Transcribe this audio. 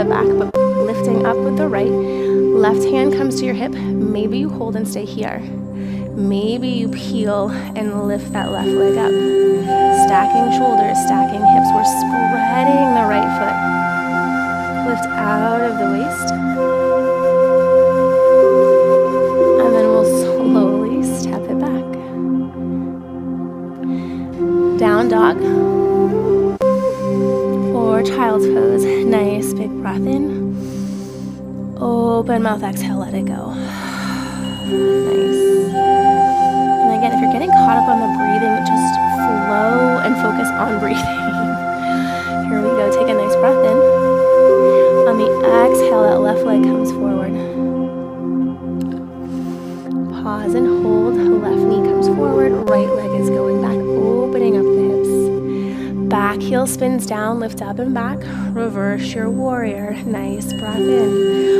the back, but lifting up with the right. Left hand comes to your hip. Maybe you hold and stay here. Maybe you peel and lift that left leg up. Stacking shoulders, stacking hips. We're spreading the right foot. Lift out of the waist. And then we'll slowly step it back. Down dog. Or child's pose. Nice big breath in. Open mouth, exhale, let it go. Nice. And again, if you're getting caught up on the breathing, just flow and focus on breathing. Here we go, take a nice breath in. On the exhale, that left leg comes forward. Pause and hold, left knee comes forward, right leg is going back, opening up the hips. Back heel spins down, lift up and back. Reverse your warrior, nice breath in.